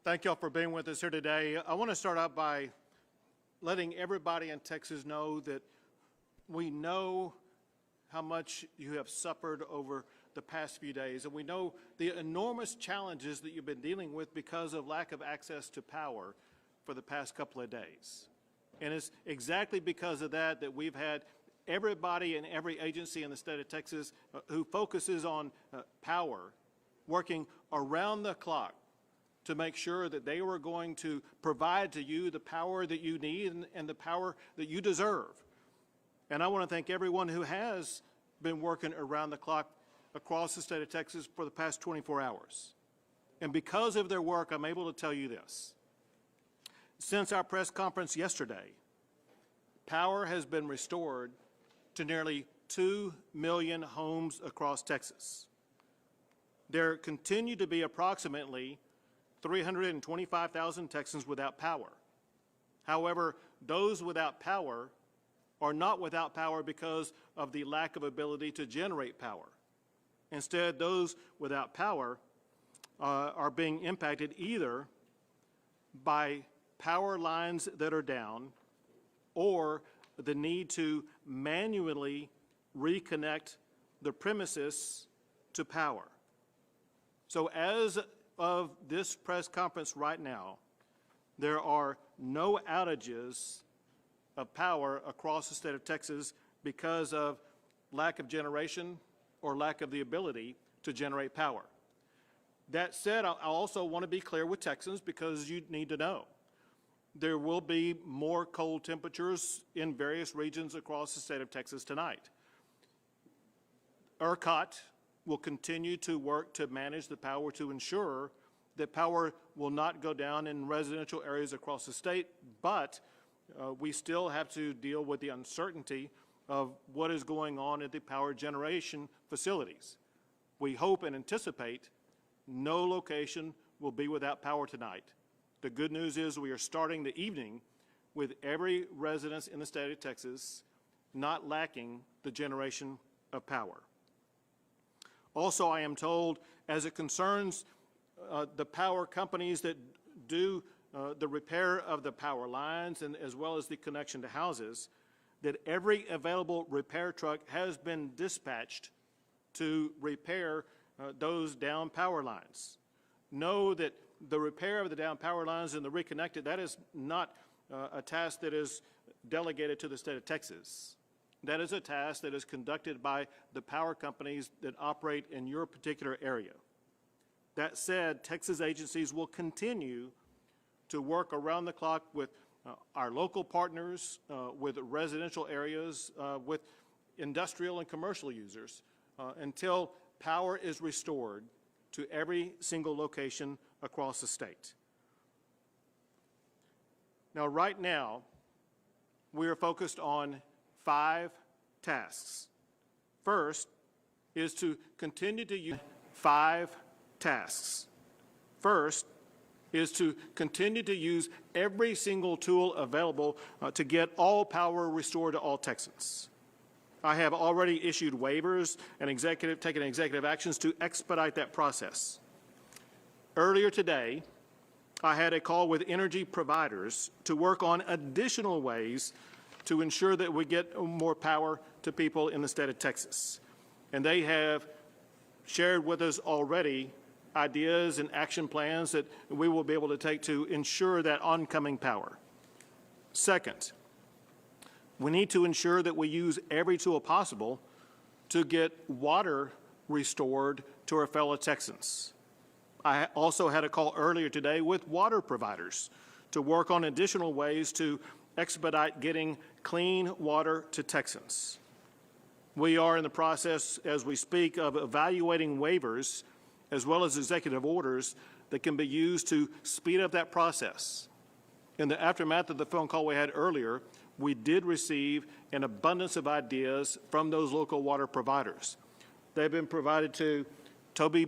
Thank y'all for being with us here today. I want to start out by letting everybody in Texas know that we know how much you have suffered over the past few days, and we know the enormous challenges that you've been dealing with because of lack of access to power for the past couple of days. And it's exactly because of that that we've had everybody in every agency in the state of Texas who focuses on power working around the clock to make sure that they were going to provide to you the power that you need and the power that you deserve. And I want to thank everyone who has been working around the clock across the state of Texas for the past 24 hours. And because of their work, I'm able to tell you this. Since our press conference yesterday, power has been restored to nearly 2 million homes across Texas. There continue to be approximately 325,000 Texans without power. However, those without power are not without power because of the lack of ability to generate power. Instead, those without power are being impacted either by power lines that are down or the need to manually reconnect the premises to power. So as of this press conference right now, there are no outages of power across the state of Texas because of lack of generation or lack of the ability to generate power. That said, I also want to be clear with Texans because you need to know. There will be more cold temperatures in various regions across the state of Texas tonight. ERCOT will continue to work to manage the power to ensure that power will not go down in residential areas across the state, but we still have to deal with the uncertainty of what is going on at the power generation facilities. We hope and anticipate no location will be without power tonight. The good news is we are starting the evening with every resident in the state of Texas not lacking the generation of power. Also, I am told, as it concerns the power companies that do the repair of the power lines and as well as the connection to houses, that every available repair truck has been dispatched to repair those down power lines. Know that the repair of the down power lines and the reconnected, that is not a task that is delegated to the state of Texas. That is a task that is conducted by the power companies that operate in your particular area. That said, Texas agencies will continue to work around the clock with our local partners, with residential areas, with industrial and commercial users until power is restored to every single location across the state. Now, right now, we are focused on 5 tasks. First is to continue to use 5 tasks. First is to continue to use every single tool available to get all power restored to all Texans. I have already issued waivers and taken executive actions to expedite that process. Earlier today, I had a call with energy providers to work on additional ways to ensure that we get more power to people in the state of Texas. And they have shared with us already ideas and action plans that we will be able to take to ensure that oncoming power. Second, we need to ensure that we use every tool possible to get water restored to our fellow Texans. I also had a call earlier today with water providers to work on additional ways to expedite getting clean water to Texans. We are in the process, as we speak, of evaluating waivers as well as executive orders that can be used to speed up that process. In the aftermath of the phone call we had earlier, we did receive an abundance of ideas from those local water providers. They've been provided to Toby,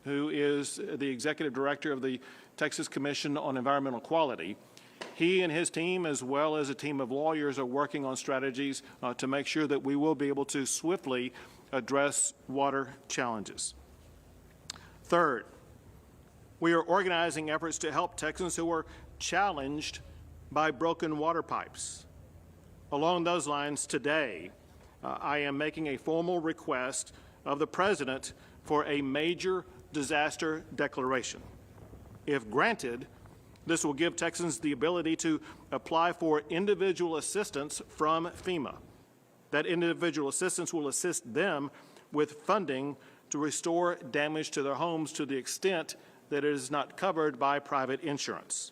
who is the executive director of the Texas Commission on Environmental Quality. He and his team, as well as a team of lawyers, are working on strategies to make sure that we will be able to swiftly address water challenges. Third, We are organizing efforts to help Texans who are challenged by broken water pipes. Along those lines, today, I am making a formal request of the President for a major disaster declaration. If granted, this will give Texans the ability to apply for individual assistance from FEMA. That individual assistance will assist them with funding to restore damage to their homes to the extent that it is not covered by private insurance.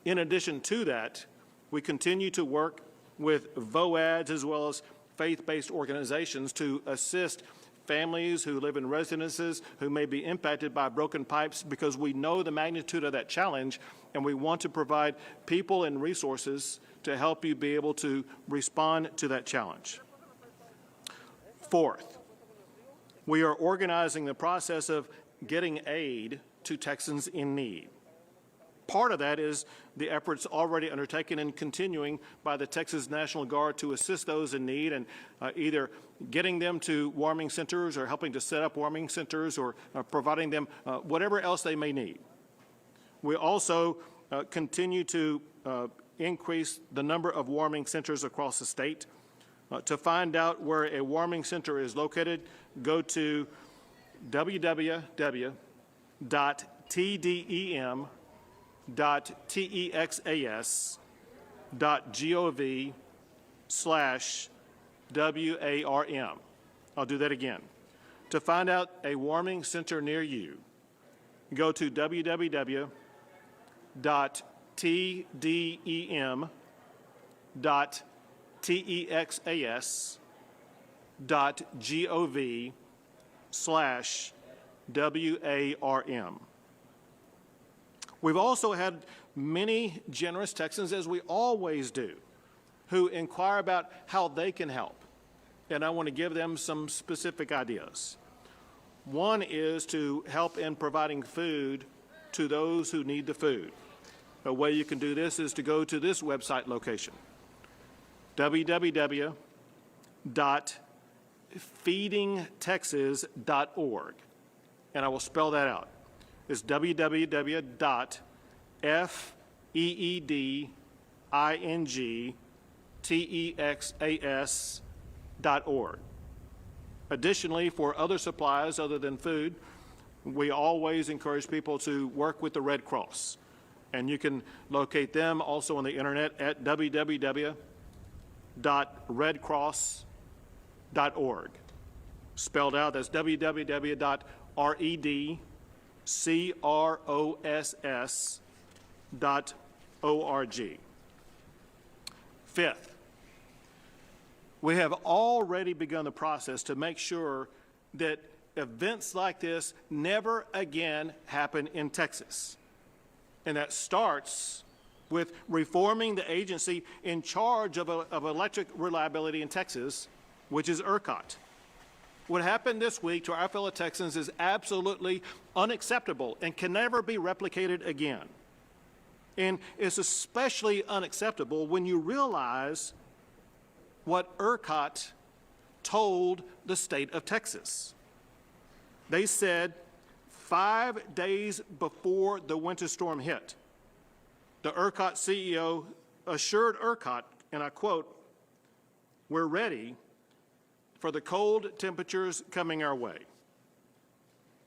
In addition to that, we continue to work with VOADs as well as faith-based organizations to assist families who live in residences who may be impacted by broken pipes, because we know the magnitude of that challenge and we want to provide people and resources to help you be able to respond to that challenge. Fourth, we are organizing the process of getting aid to Texans in need. Part of that is the efforts already undertaken and continuing by the Texas National Guard to assist those in need, and either getting them to warming centers or helping to set up warming centers or providing them whatever else they may need. We also continue to increase the number of warming centers across the state. To find out where a warming center is located, go to www.tdem.texas.gov/WARM. I'll do that again. To find out a warming center near you, go to www.tdem.texas.gov/WARM. We've also had many generous Texans, as we always do, who inquire about how they can help. And I want to give them some specific ideas. One is to help in providing food to those who need the food. A way you can do this is to go to this website location, www.feedingtexas.org. And I will spell that out. It's www.feedingtexas.org. Additionally, for other supplies other than food, we always encourage people to work with the Red Cross. And you can locate them also on the internet at www.redcross.org. Spelled out, that's www.redcross.org. Fifth, we have already begun the process to make sure that events like this never again happen in Texas. And that starts with reforming the agency in charge of electric reliability in Texas, which is ERCOT. What happened this week to our fellow Texans is absolutely unacceptable and can never be replicated again. And it's especially unacceptable when you realize what ERCOT told the state of Texas. They said 5 days before the winter storm hit, the ERCOT CEO assured ERCOT, and I quote, "We're ready for the cold temperatures coming our way."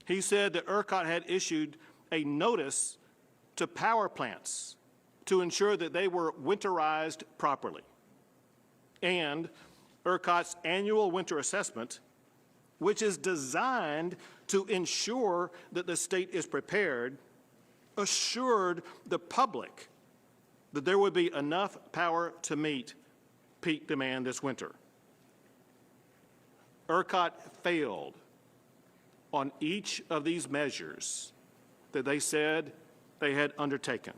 He said that ERCOT had issued a notice to power plants to ensure that they were winterized properly. And ERCOT's annual winter assessment, which is designed to ensure that the state is prepared, assured the public that there would be enough power to meet peak demand this winter. ERCOT failed on each of these measures that they said they had undertaken.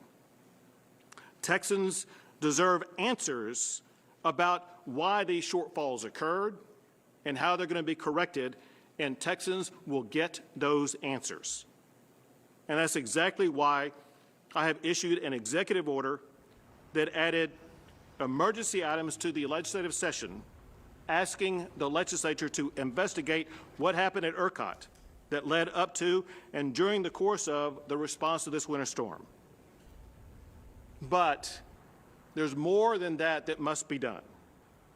Texans deserve answers about why these shortfalls occurred and how they're going to be corrected, and Texans will get those answers. And that's exactly why I have issued an executive order that added emergency items to the legislative session, asking the legislature to investigate what happened at ERCOT that led up to and during the course of the response to this winter storm. But there's more than that that must be done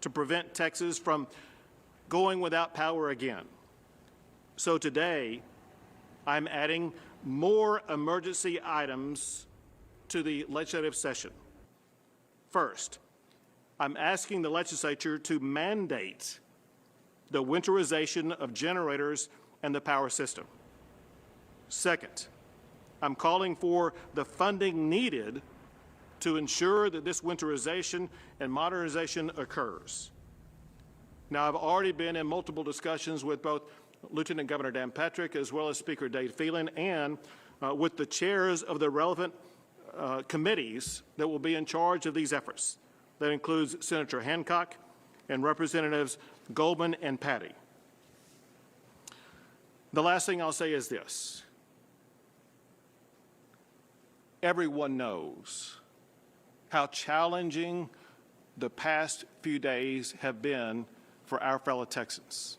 to prevent Texas from going without power again. So today, I'm adding more emergency items to the legislative session. First, I'm asking the legislature to mandate the winterization of generators and the power system. Second, I'm calling for the funding needed to ensure that this winterization and modernization occurs. Now, I've already been in multiple discussions with both Lieutenant Governor Dan Patrick as well as Speaker Dave Phelan and with the chairs of the relevant committees that will be in charge of these efforts. That includes Senator Hancock and Representatives Goldman and Patty. The last thing I'll say is this. Everyone knows how challenging the past few days have been for our fellow Texans.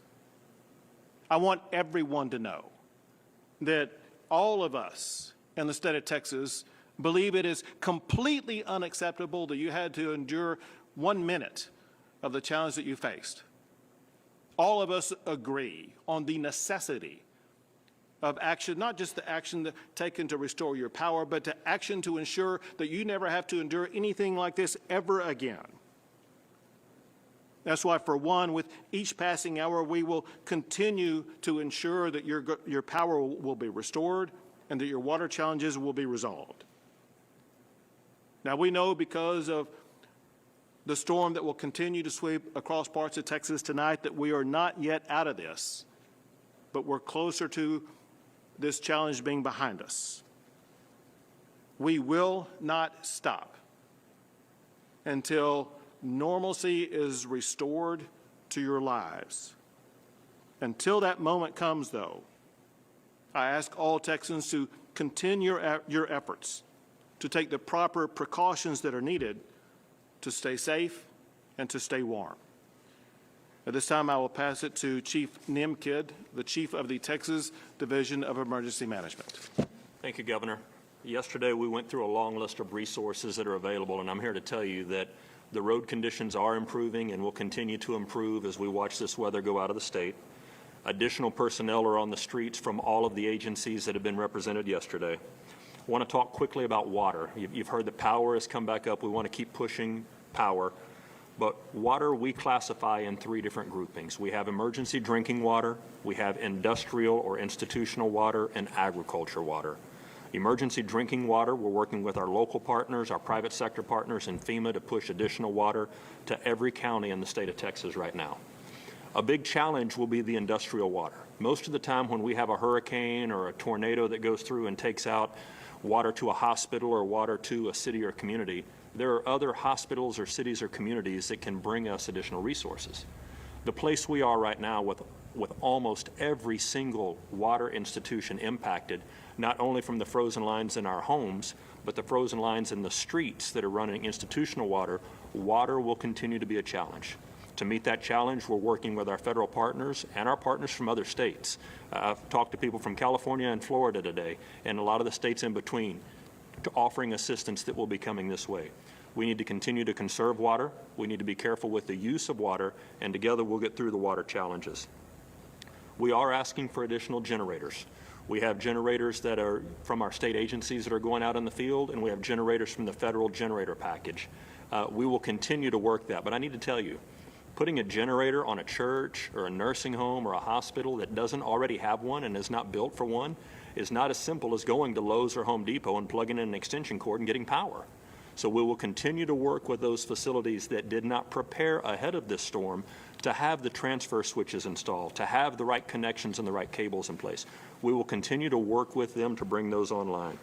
I want everyone to know that all of us in the state of Texas believe it is completely unacceptable that you had to endure 1 minute of the challenge that you faced. All of us agree on the necessity of action, not just the action taken to restore your power, but the action to ensure that you never have to endure anything like this ever again. That's why, for one, with each passing hour, we will continue to ensure that your power will be restored and that your water challenges will be resolved. Now, we know because of the storm that will continue to sweep across parts of Texas tonight that we are not yet out of this, but we're closer to this challenge being behind us. We will not stop until normalcy is restored to your lives. Until that moment comes, though, I ask all Texans to continue your efforts to take the proper precautions that are needed to stay safe and to stay warm. At this time, I will pass it to Chief Nimkid, the Chief of the Texas Division of Emergency Management. Thank you, Governor. Yesterday, we went through a long list of resources that are available, and I'm here to tell you that the road conditions are improving and will continue to improve as we watch this weather go out of the state. Additional personnel are on the streets from all of the agencies that have been represented yesterday. I want to talk quickly about water. You've heard that power has come back up. We want to keep pushing power. But water we classify in 3 different groupings. We have emergency drinking water, we have industrial or institutional water, and agriculture water. Emergency drinking water, we're working with our local partners, our private sector partners, and FEMA to push additional water to every county in the state of Texas right now. A big challenge will be the industrial water. Most of the time when we have a hurricane or a tornado that goes through and takes out water to a hospital or water to a city or community, there are other hospitals or cities or communities that can bring us additional resources. The place we are right now with almost every single water institution impacted, not only from the frozen lines in our homes, but the frozen lines in the streets that are running institutional water, water will continue to be a challenge. To meet that challenge, we're working with our federal partners and our partners from other states. I've talked to people from California and Florida today, and a lot of the states in between, to offering assistance that will be coming this way. We need to continue to conserve water. We need to be careful with the use of water, and together we'll get through the water challenges. We are asking for additional generators. We have generators that are from our state agencies that are going out in the field, and we have generators from the federal generator package. We will continue to work that, but I need to tell you, putting a generator on a church or a nursing home or a hospital that doesn't already have one and is not built for one is not as simple as going to Lowe's or Home Depot and plugging in an extension cord and getting power. So we will continue to work with those facilities that did not prepare ahead of this storm to have the transfer switches installed, to have the right connections and the right cables in place. We will continue to work with them to bring those online.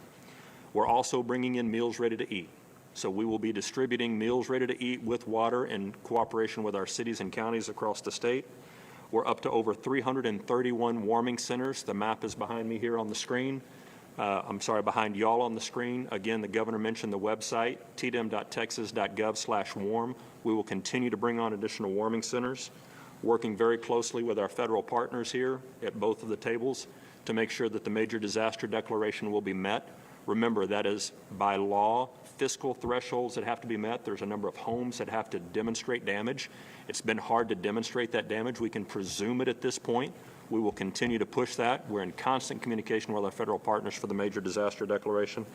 We're also bringing in meals ready to eat. So we will be distributing meals ready to eat with water in cooperation with our cities and counties across the state. We're up to over 331 warming centers. The map is behind me here on the screen. Behind y'all on the screen. Again, the governor mentioned the website, tdem.texas.gov/warm. We will continue to bring on additional warming centers, working very closely with our federal partners here at both of the tables to make sure that the major disaster declaration will be met. Remember, that is by law, fiscal thresholds that have to be met. There's a number of homes that have to demonstrate damage. It's been hard to demonstrate that damage. We can presume it at this point. We will continue to push that. We're in constant communication with our federal partners for the major disaster declaration.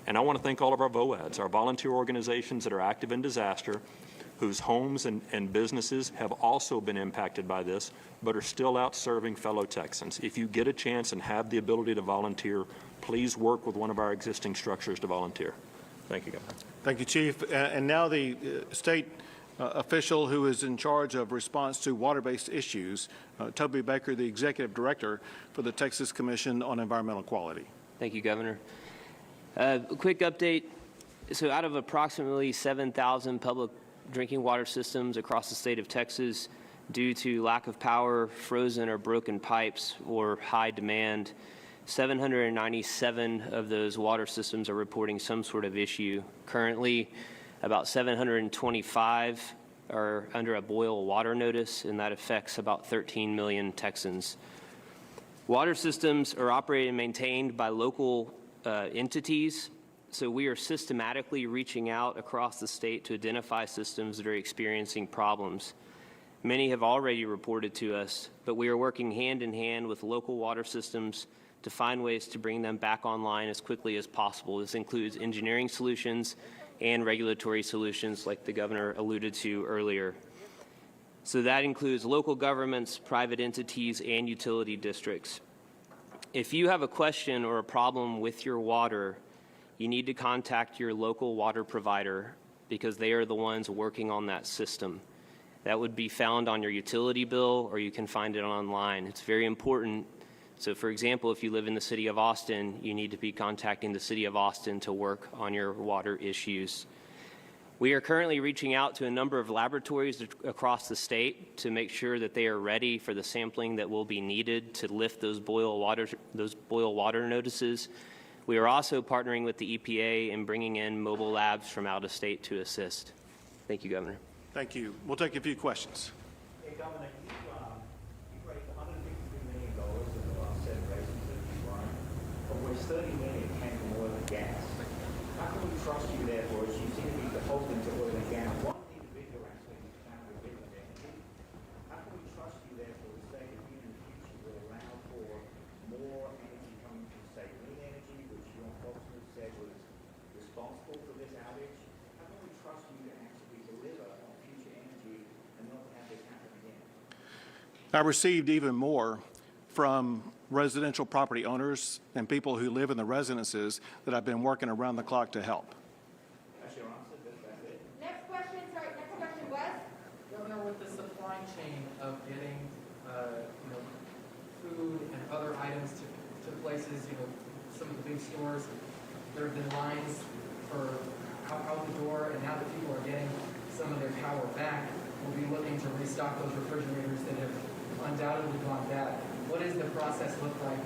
And I want to thank all of our VOADs, our volunteer organizations that are active in disaster, whose homes and businesses have also been impacted by this, but are still out serving fellow Texans. If you get a chance and have the ability to volunteer, please work with one of our existing structures to volunteer. Thank you, Governor. Thank you, Chief. And now the state official who is in charge of response to water-based issues, Toby Baker, the Executive Director for the Texas Commission on Environmental Quality. Thank you, Governor. A quick update. So out of approximately 7,000 public drinking water systems across the state of Texas, due to lack of power, frozen or broken pipes, or high demand, 797 of those water systems are reporting some sort of issue. Currently, about 725 are under a boil water notice, and that affects about 13 million Texans. Water systems are operated and maintained by local entities, so we are systematically reaching out across the state to identify systems that are experiencing problems. Many have already reported to us, but we are working hand in hand with local water systems to find ways to bring them back online as quickly as possible. This includes engineering solutions and regulatory solutions like the Governor alluded to earlier. So that includes local governments, private entities, and utility districts. If you have a question or a problem with your water, you need to contact your local water provider because they are the ones working on that system. That would be found on your utility bill, or you can find it online. It's very important. So for example, if you live in the city of Austin, you need to be contacting the city of Austin to work on your water issues. We are currently reaching out to a number of laboratories across the state to make sure that they are ready for the sampling that will be needed to lift those boil water notices. We are also partnering with the EPA and bringing in mobile labs from out of state to assist. Thank you, Governor. Thank you. We'll take a few questions. Hey, Governor, you raised $153 million in the last 7 races that you won, of which $30 million came from oil and gas. How can we trust you, therefore, as you seem to be defaulting to oil and gas? One of the individual aspects is found within the energy. How can we trust you, therefore, to say that you in the future will allow for more energy coming from, say, green energy, which your spokesman said was responsible for this outage? How can we trust you to actually deliver on future energy and not have this happen again? I received even more from residential property owners and people who live in the residences that I've been working around the clock to help. That's your answer? That's it? Next question, Wes. Governor, with the supply chain of getting, food and other items to places, some of the big stores, there have been lines for out the door, and now that people are getting some of their power back, we'll be looking to restock those refrigerators that have undoubtedly gone bad. What does the process look like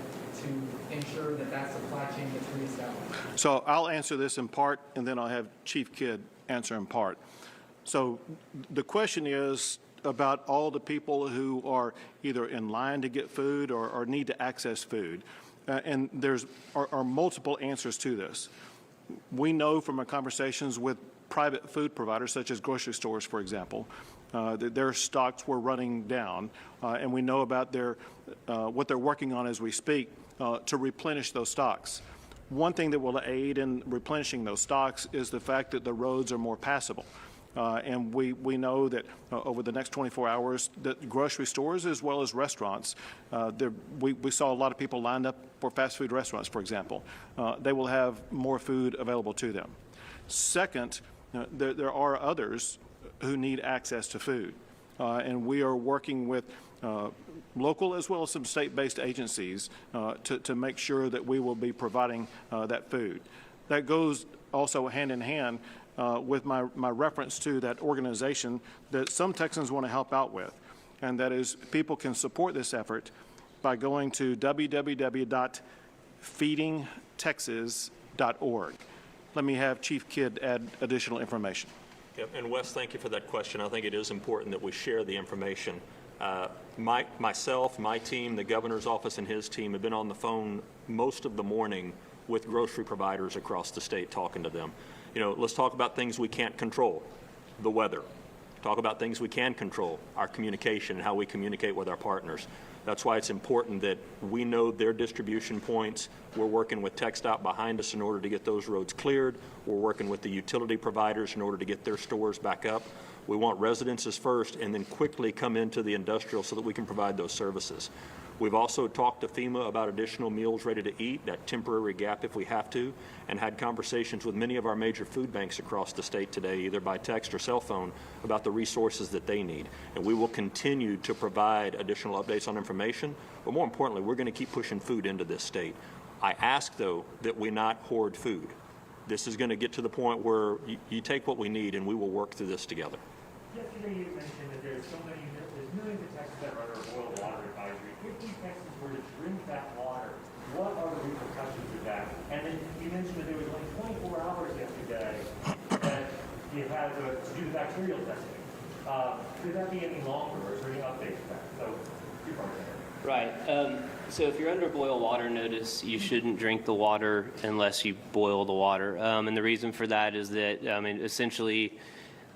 to ensure that that supply chain gets reestablished? So I'll answer this in part, and then I'll have Chief Kidd answer in part. So the question is about all the people who are either in line to get food or need to access food. And there are multiple answers to this. We know from our conversations with private food providers, such as grocery stores, for example, that their stocks were running down, and we know about what they're working on as we speak to replenish those stocks. One thing that will aid in replenishing those stocks is the fact that the roads are more passable. And we know that over the next 24 hours, that grocery stores as well as restaurants, we saw a lot of people lined up for fast food restaurants, for example. They will have more food available to them. Second, there are others who need access to food. And we are working with local as well as some state-based agencies to make sure that we will be providing that food. That goes also hand in hand with my reference to that organization that some Texans want to help out with, and that is people can support this effort by going to www.feedingtexas.org. Let me have Chief Kidd add additional information. Yep. And Wes, thank you for that question. I think it is important that we share the information Myself, my team, the governor's office and his team have been on the phone most of the morning with grocery providers across the state talking to them. You know, let's talk about things we can't control, the weather. Talk about things we can control, our communication and how we communicate with our partners. That's why it's important that we know their distribution points. We're working with TxDOT behind us in order to get those roads cleared. We're working with the utility providers in order to get their stores back up. We want residences first and then quickly come into the industrial so that we can provide those services. We've also talked to FEMA about additional meals ready to eat, that temporary gap if we have to, and had conversations with many of our major food banks across the state today, either by text or cell phone, about the resources that they need. And we will continue to provide additional updates on information, but more importantly, we're going to keep pushing food into this state. I ask, though, that we not hoard food. This is going to get to the point where you take what we need and we will work through this together. Yesterday you mentioned that there's millions of Texans that are under a boil water advisory. If these Texans were to drink that water, what are the repercussions of that? And then you mentioned that there was only 24 hours yesterday that you had to do the bacterial testing. Could that be any longer, or is there any updates to that? So, two parts there. Right. So if you're under boil water notice, you shouldn't drink the water unless you boil the water. And the reason for that is that, essentially,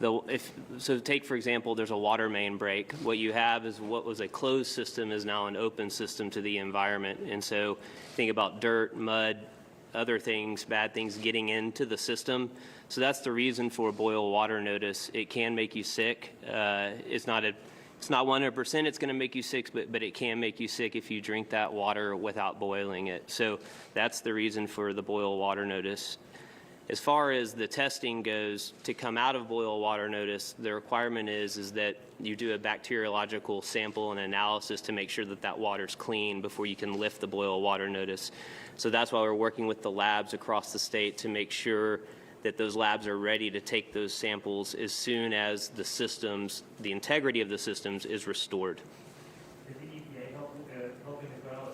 so take, for example, there's a water main break. What you have is what was a closed system is now an open system to the environment. And so think about dirt, mud, other things, bad things getting into the system. So that's the reason for a boil water notice. It can make you sick. It's not 100% it's going to make you sick, but it can make you sick if you drink that water without boiling it. So that's the reason for the boil water notice. As far as the testing goes, to come out of boil water notice, the requirement is that you do a bacteriological sample and analysis to make sure that that water's clean before you can lift the boil water notice. So that's why we're working with the labs across the state to make sure that those labs are ready to take those samples as soon as the systems, the integrity of the systems is restored. Is the EPA helping as well?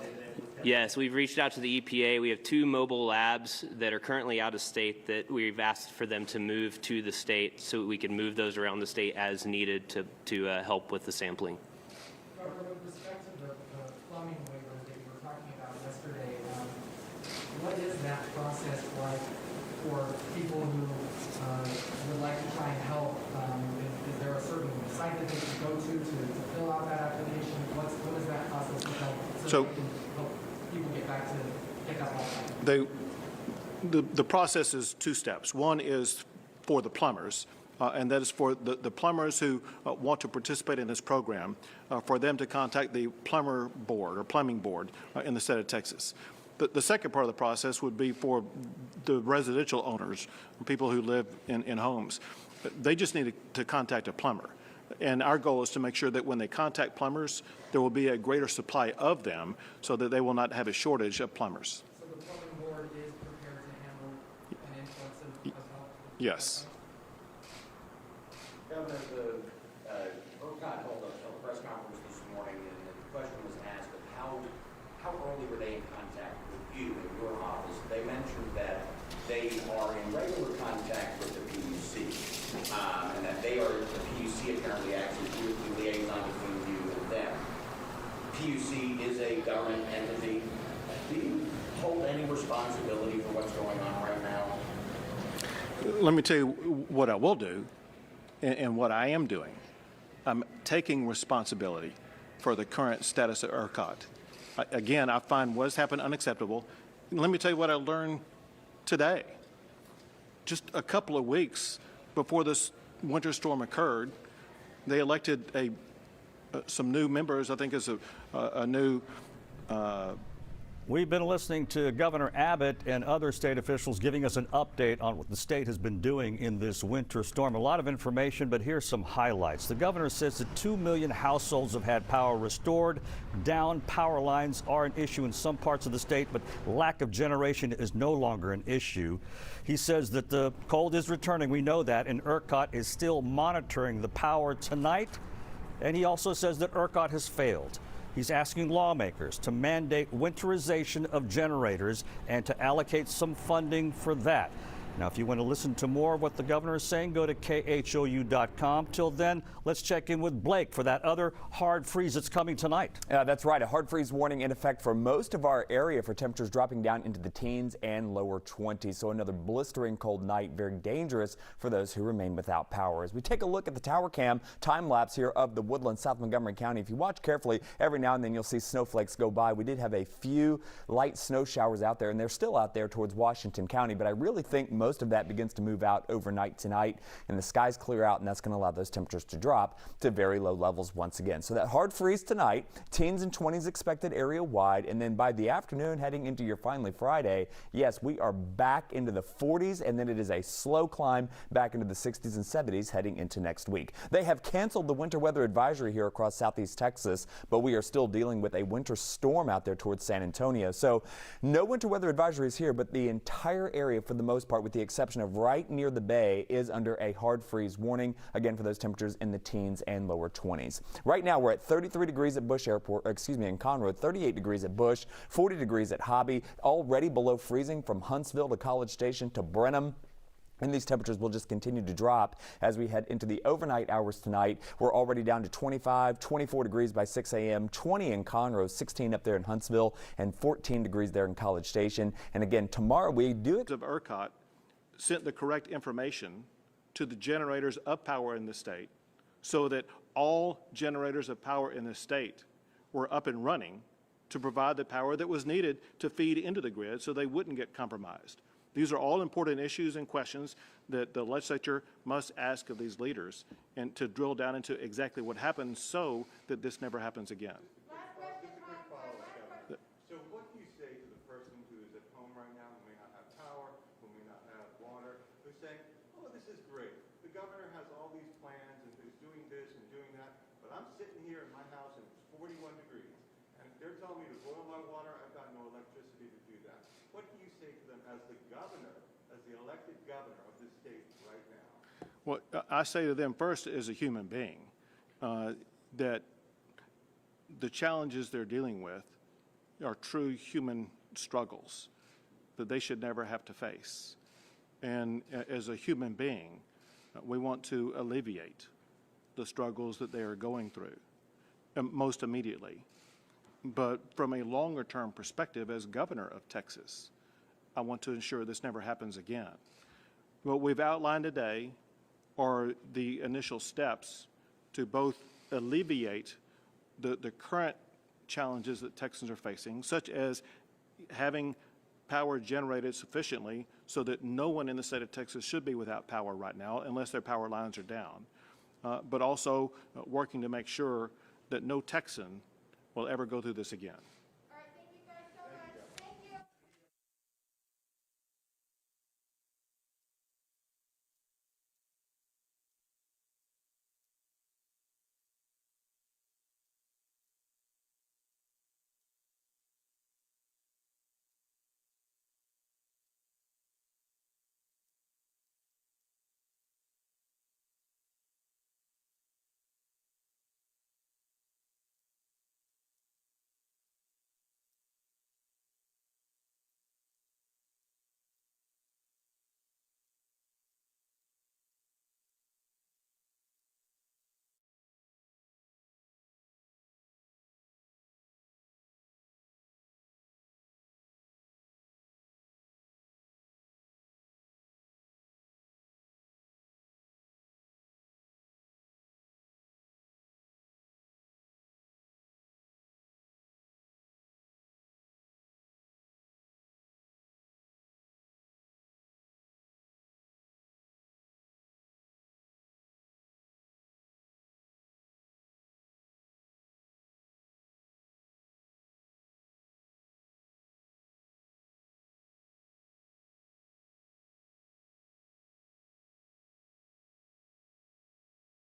Yes, we've reached out to the EPA. We have 2 mobile labs that are currently out of state that we've asked for them to move to the state so we can move those around the state as needed to help with the sampling. With respect to the plumbing waivers that you were talking about yesterday, what is that process like for people who would like to try and help? Is there a certain site that they can go to fill out that application? What is that process look like so they can help people get back to pick up all that? The process is 2 steps. One is for the plumbers, and that is for the plumbers who want to participate in this program, for them to contact the plumber board or plumbing board in the state of Texas. The second part of the process would be for the residential owners, people who live in homes. They just need to contact a plumber. And our goal is to make sure that when they contact plumbers, there will be a greater supply of them so that they will not have a shortage of plumbers. So the plumbing board is prepared to handle an influx of help? Yes. Governor, the OCOT held a press conference this morning, and the question was asked of how early were they in contact with you in your office? They mentioned that they are in regular contact with the PUC, and that they are, the PUC apparently acts as the liaison between you and them. PUC is a government entity. Do you hold any responsibility for what's going on right now? Let me tell you what I will do and what I am doing. I'm taking responsibility for the current status of ERCOT. Again, I find what has happened unacceptable. Let me tell you what I learned today. Just a couple of weeks before this winter storm occurred, they elected some new members. I think it's a new. We've been listening to Governor Abbott and other state officials giving us an update on what the state has been doing in this winter storm. A lot of information, but here's some highlights. The governor says that 2 million households have had power restored. Down power lines are an issue in some parts of the state, but lack of generation is no longer an issue. He says that the cold is returning. We know that, and ERCOT is still monitoring the power tonight. And he also says that ERCOT has failed. He's asking lawmakers to mandate winterization of generators and to allocate some funding for that. Now, if you want to listen to more of what the governor is saying, go to khou.com. Till then, let's check in with Blake for that other hard freeze that's coming tonight. That's right. A hard freeze warning in effect for most of our area, for temperatures dropping down into the teens and lower 20s. So another blistering cold night, very dangerous for those who remain without power. As we take a look at the tower cam time lapse here of the Woodlands, South Montgomery County, if you watch carefully, every now and then you'll see snowflakes go by. We did have a few light snow showers out there, and they're still out there towards Washington County, but I really think most of that begins to move out overnight tonight, and the skies clear out, and that's going to allow those temperatures to drop to very low levels once again. So that hard freeze tonight, teens and 20s expected area wide, and then by the afternoon heading into your finally Friday, yes, we are back into the 40s, and then it is a slow climb back into the 60s and 70s heading into next week. They have canceled the winter weather advisory here across southeast Texas, but we are still dealing with a winter storm out there towards San Antonio. So no winter weather advisories here, but the entire area for the most part, with the exception of right near the bay, is under a hard freeze warning, again for those temperatures in the teens and lower 20s. Right now we're at 33 degrees at Bush Airport, in Conroe, 38 degrees at Bush, 40 degrees at Hobby, already below freezing from Huntsville to College Station to Brenham. And these temperatures will just continue to drop as we head into the overnight hours tonight. We're already down to 25, 24 degrees by 6 a.m., 20 in Conroe, 16 up there in Huntsville, and 14 degrees there in College Station. And again, tomorrow we do it. Of ERCOT sent the correct information to the generators of power in the state so that all generators of power in the state were up and running to provide the power that was needed to feed into the grid so they wouldn't get compromised. These are all important issues and questions that the legislature must ask of these leaders, and to drill down into exactly what happened so that this never happens again. So what do you say to the person who is at home right now, who may not have power, who may not have water, who's saying, oh, this is great. The governor has all these plans and is doing this and doing that, but I'm sitting here in my house and it's 41 degrees. And they're telling me to boil my water, I've got no electricity to do that. What do you say to them as the governor, as the elected governor of this state right now? What I say to them first as a human being, that the challenges they're dealing with are true human struggles that they should never have to face. And as a human being, we want to alleviate the struggles that they are going through most immediately. But from a longer term perspective, as governor of Texas, I want to ensure this never happens again. What we've outlined today are the initial steps to both alleviate the current challenges that Texans are facing, such as having power generated sufficiently so that no one in the state of Texas should be without power right now unless their power lines are down, but also working to make sure that no Texan will ever go through this again.